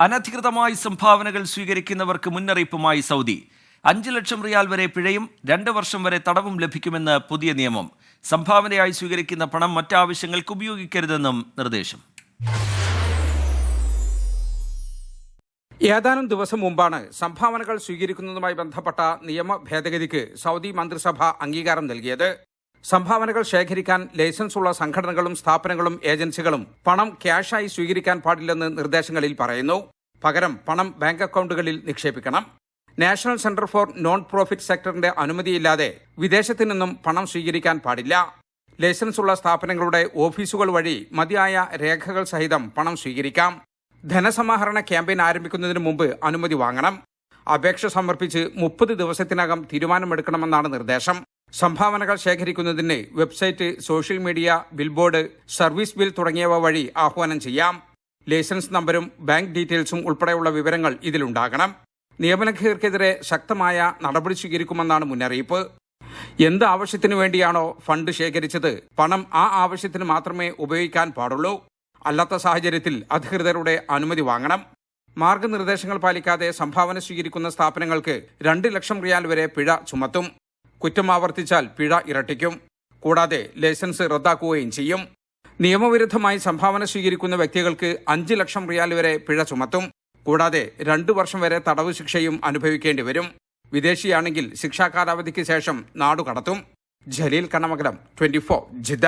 അനധികൃതമായി സംഭാവനകൾ സ്വീകരിക്കുന്നവർക്ക് മുന്നറിയിപ്പുമായി സൗദി. 5 ലക്ഷം റിയാൽ വരെ പിഴയും 2 വർഷം വരെ തടവും ലഭിക്കുമെന്ന് പുതിയ നിയമം. സംഭാവനയായി സ്വീകരിക്കുന്ന പണം മറ്റാവശ്യങ്ങൾക്ക് ഉപയോഗിക്കരുതെന്നും നിർദ്ദേശം. ഏതാനും ദിവസം മുമ്പാണ് സംഭാവനകൾ സ്വീകരിക്കുന്നതുമായി ബന്ധപ്പെട്ട നിയമ ഭേദഗതിക്ക് സൗദി മന്ത്രിസഭ അംഗീകാരം നൽകിയത്. സംഭാവനകൾ ശേഖരിക്കാൻ ലൈസൻസ് ഉള്ള സംഘടനകളും സ്ഥാപനങ്ങളും ഏജൻസികളും പണം ക്യാഷായി സ്വീകരിക്കാൻ പാടില്ലെന്ന് നിർദ്ദേശങ്ങളിൽ പറയുന്നു. പകരം പണം ബാങ്ക് അക്കൗണ്ടുകളിൽ നിക്ഷേപിക്കണം. National centre for non profit സെക്ടറിന്റെ അനുമതിയില്ലാതെ വിദേശത്തു നിന്നും പണം സ്വീകരിക്കാൻ പാടില്ല. ലൈസൻസ് ഉള്ള സ്ഥാപനങ്ങളുടെ ഓഫീസുകൾ വഴി മതിയായ രേഖകൾ സഹിതം പണം സ്വീകരിക്കാം. ധനസമാഹരണ ക്യാമ്പയിൻ ആരംഭിക്കുന്നതിന് മുമ്പ് അനുമതി വാങ്ങണം. അപേക്ഷ സമർപ്പിച്ച് 30 ദിവസത്തിനകം തീരുമാനമെടുക്കണമെന്നാണ് നിർദ്ദേശം. സംഭാവനകൾ ശേഖരിക്കുന്നതിന് website, social media, Billboard, service bill തുടങ്ങിയവ വഴി ആഹ്വാനം ചെയ്യാം. ലൈസൻസ് നമ്പരും ബാങ്ക് ഡീറ്റെയിൽസും ഉൾപ്പെടെയുള്ള വിവരങ്ങൾ ഇതിലുണ്ടാകണം. നിയമലംഘകർക്കെതിരെ ശക്തമായ നടപടി സ്വീകരിക്കുമെന്നാണ് മുന്നറിയിപ്പ്. എന്ത് ആവശ്യത്തിനു വേണ്ടിയാണോ ഫണ്ട് ശേഖരിച്ചത്, പണം ആ ആവശ്യത്തിന് മാത്രമേ ഉപയോഗിക്കാൻ പാടുള്ളൂ. അല്ലാത്ത സാഹചര്യത്തിൽ അധികൃതരുടെ അനുമതി വാങ്ങണം. മാർഗനിർദ്ദേശങ്ങൾ പാലിക്കാതെ സംഭാവന സ്വീകരിക്കുന്ന സ്ഥാപനങ്ങൾക്ക് 2 ലക്ഷം റിയാൽ വരെ പിഴ ചുമത്തും. കുറ്റം ആവർത്തിച്ചാൽ പിഴ ഇരട്ടിക്കും. കൂടാതെ ലൈസൻസ് റദ്ദാക്കുകയും ചെയ്യും. നിയമവിരുദ്ധമായി സംഭാവന സ്വീകരിക്കുന്ന വ്യക്തികൾക്ക് 5 ലക്ഷം റിയാൽ വരെ പിഴ ചുമത്തും. കൂടാതെ 2 വർഷം വരെ തടവ് ശിക്ഷയും അനുഭവിക്കേണ്ടി വരും. വിദേശിയാണെങ്കിൽ ശിക്ഷാ കാലാവധിക്ക് ശേഷം നാടുകടത്തും. ജലീൽ കണ്ണമംഗലം, 24 ജിദ്ദ.